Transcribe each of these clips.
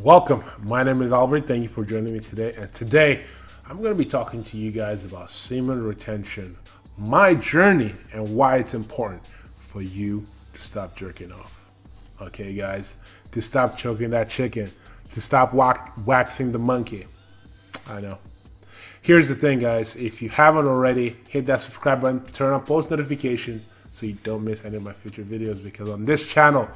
Welcome. My name is Albert. Thank you for joining me today. And today, I'm going to be talking to you guys about semen retention, my journey, and why it's important for you to stop jerking off. Okay, guys, to stop choking that chicken, to stop waxing the monkey. I know. Here's the thing, guys. If you haven't already, hit that subscribe button, turn on post notifications so you don't miss any of my future videos, because on this channel,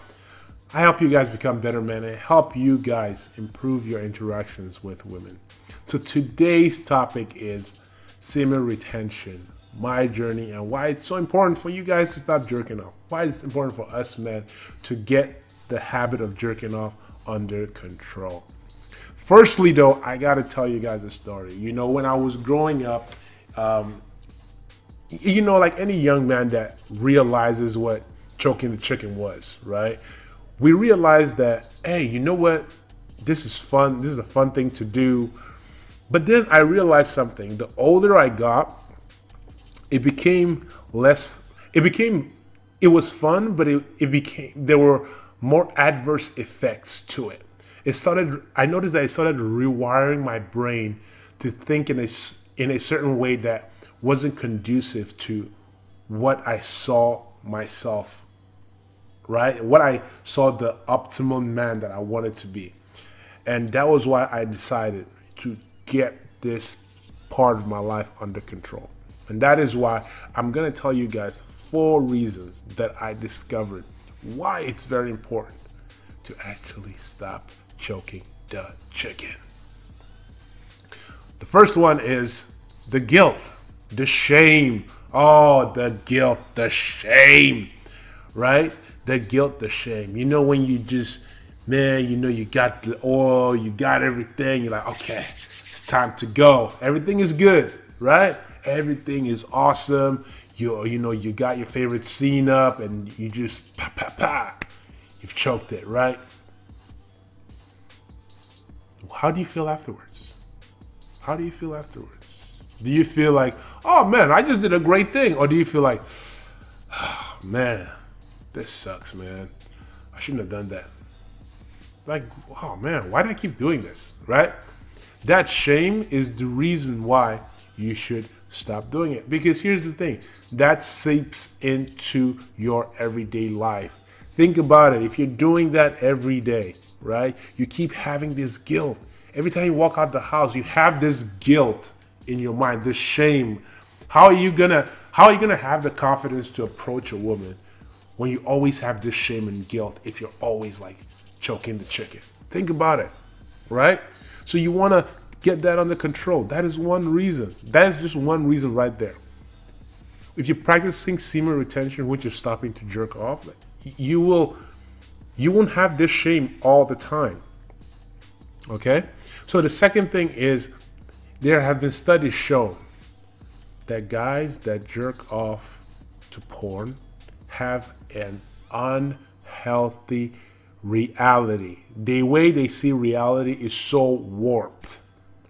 I help you guys become better men and help you guys improve your interactions with women. So today's topic is semen retention, my journey, and why it's so important for you guys to stop jerking off. Why it's important for us men to get the habit of jerking off under control. Firstly, though, I got to tell you guys a story. You know, when I was growing up, like any young man that realizes what choking the chicken was, right? We realized that, hey, you know what? This is fun. This is a fun thing to do. But then I realized something. The older I got, it became less, it was fun, but there were more adverse effects to it. I noticed that it started rewiring my brain to think in a certain way that wasn't conducive to what I saw myself, right? What I saw the optimum man that I wanted to be. And that was why I decided to get this part of my life under control. And that is why I'm going to tell you guys 4 reasons that I discovered why it's very important to actually stop choking the chicken. The first one is the guilt, the shame. Oh, the guilt, the shame, right? The guilt, the shame. You know, when you just, man, you know, you got the oil, you got everything. You're like, okay, it's time to go. Everything is good, right? Everything is awesome. You got your favorite scene up and you just, you've choked it, right? How do you feel afterwards? How do you feel afterwards? Do you feel like, oh man, I just did a great thing? Or do you feel like, oh, man, this sucks, man. I shouldn't have done that. Like, oh man, why did I keep doing this, right? That shame is the reason why you should stop doing it. Because here's the thing, that seeps into your everyday life. Think about it. If you're doing that every day, right? You keep having this guilt. Every time you walk out the house, you have this guilt in your mind, this shame. How are you gonna have the confidence to approach a woman when you always have this shame and guilt if you're always like choking the chicken? Think about it, right? So you want to get that under control. That is one reason. That is just one reason right there. If you're practicing semen retention, which is stopping to jerk off, you won't have this shame all the time. Okay? So the second thing is, there have been studies shown that guys that jerk off to porn have an unhealthy reality. The way they see reality is so warped,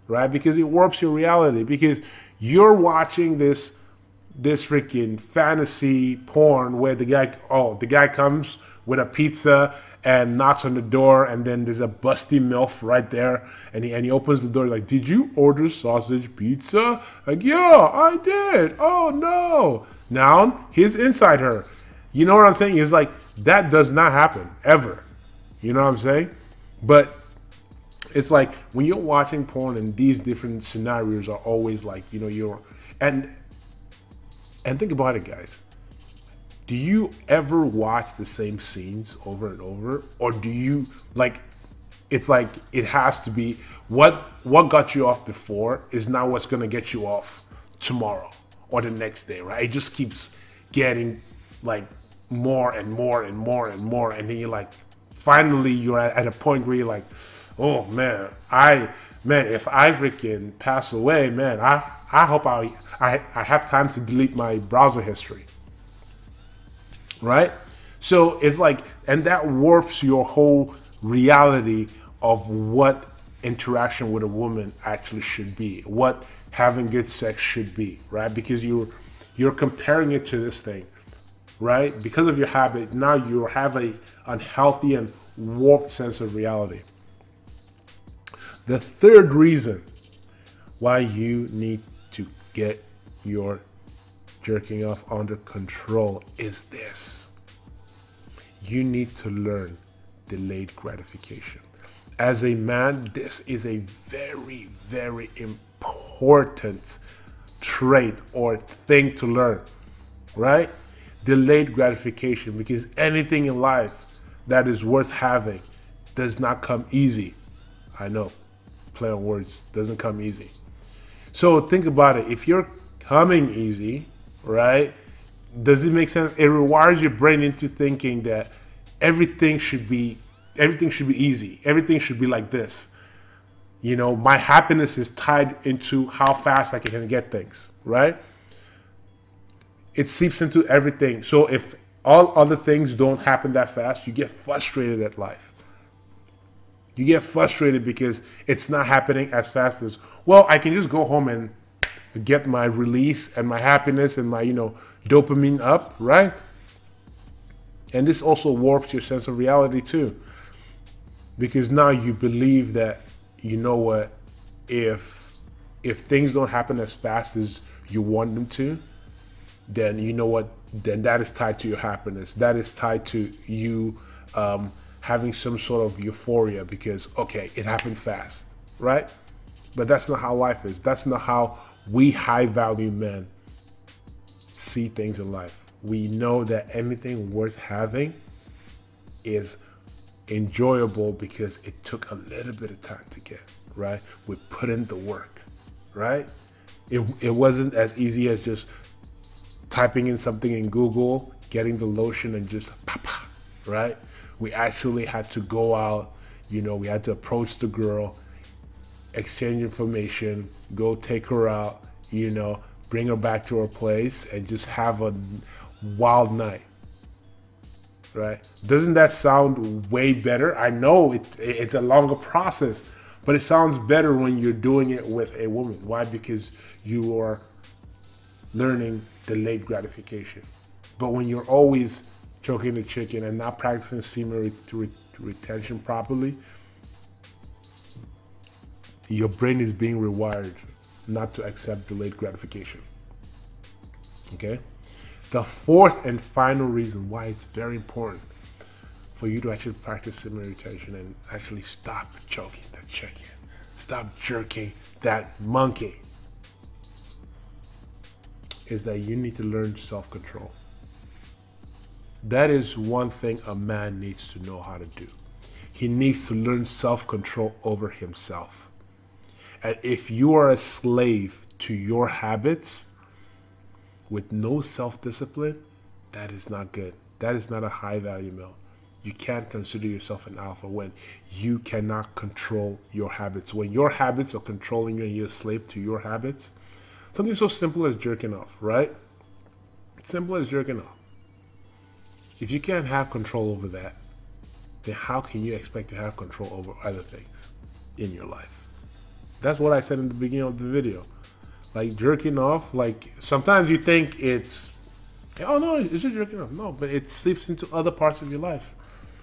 right? Because it warps your reality, because you're watching this freaking fantasy porn where the guy comes with a pizza and knocks on the door, and then there's a busty MILF right there, and he opens the door like, did you order sausage pizza? Like, yeah, I did. Oh no. Now he's inside her. You know what I'm saying? It's like, that does not happen ever. You know what I'm saying? But it's like when you're watching porn and these different scenarios are always like, and think about it, guys. Do you ever watch the same scenes over and over? Or do you it's like it has to be what got you off before is not what's gonna get you off tomorrow or the next day, right? It just keeps getting like more and more and more and more, and then you're like, finally you're at a point where you're like, oh man, if I freaking pass away, man, I hope I have time to delete my browser history, right? So it's like, and that warps your whole reality of what interaction with a woman actually should be, what having good sex should be, right? Because you're comparing it to this thing, right? Because of your habit, now you have a unhealthy and warped sense of reality. The third reason why you need to get your jerking off under control is this. You need to learn delayed gratification. As a man, this is a very, very important trait or thing to learn, right? Delayed gratification, because anything in life that is worth having does not come easy. I know, play on words, doesn't come easy. So think about it. If you're coming easy, right, does it make sense? It rewires your brain into thinking that everything should be easy. Everything should be like this. You know, my happiness is tied into how fast I can get things, right? It seeps into everything. So if all other things don't happen that fast, you get frustrated at life. You get frustrated because it's not happening as fast as, well, I can just go home and get my release and my happiness and my, you know, dopamine up, right? And this also warps your sense of reality too. Because now you believe that, you know what, if things don't happen as fast as you want them to, then you know what, then that is tied to your happiness. That is tied to you having some sort of euphoria because, okay, it happened fast, right? But that's not how life is. That's not how we high value men see things in life. We know that anything worth having is enjoyable because it took a little bit of time to get, right? We put in the work, right? It wasn't as easy as just typing in something in Google, getting the lotion and just pop, right? We actually had to go out, you know, we had to approach the girl, exchange information, go take her out, you know, bring her back to her place and just have a wild night, right? Doesn't that sound way better? I know it's a longer process, but it sounds better when you're doing it with a woman. Why? Because you are learning delayed gratification. But when you're always choking the chicken and not practicing semen retention properly, your brain is being rewired not to accept delayed gratification. Okay? The fourth and final reason why it's very important for you to actually practice semen retention and actually stop choking that chicken, stop jerking that monkey, is that you need to learn self-control. That is one thing a man needs to know how to do. He needs to learn self-control over himself. And if you are a slave to your habits with no self-discipline, that is not good. That is not a high-value male. You can't consider yourself an alpha when you cannot control your habits. When your habits are controlling you and you're a slave to your habits, something so simple as jerking off, right? Simple as jerking off. If you can't have control over that, then how can you expect to have control over other things in your life? That's what I said in the beginning of the video. Like jerking off, like sometimes you think it's, oh no, it's just jerking off. No, but it seeps into other parts of your life.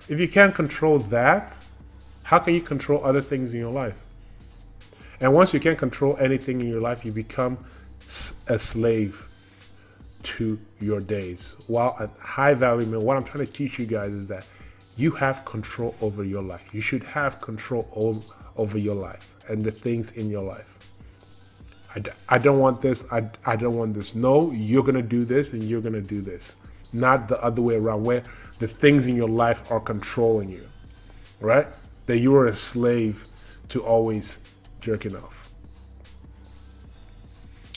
If you can't control that, how can you control other things in your life? And once you can't control anything in your life, you become a slave to your days. While a high value man, what I'm trying to teach you guys is that you have control over your life. You should have control over your life and the things in your life. I don't want this. I don't want this. No, you're going to do this and you're going to do this. Not the other way around where the things in your life are controlling you, right? That you are a slave to always jerking off.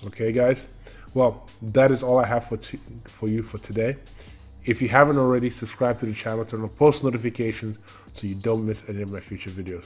Okay, guys? Well, that is all I have for you for today. If you haven't already, subscribe to the channel, turn on post notifications so you don't miss any of my future videos.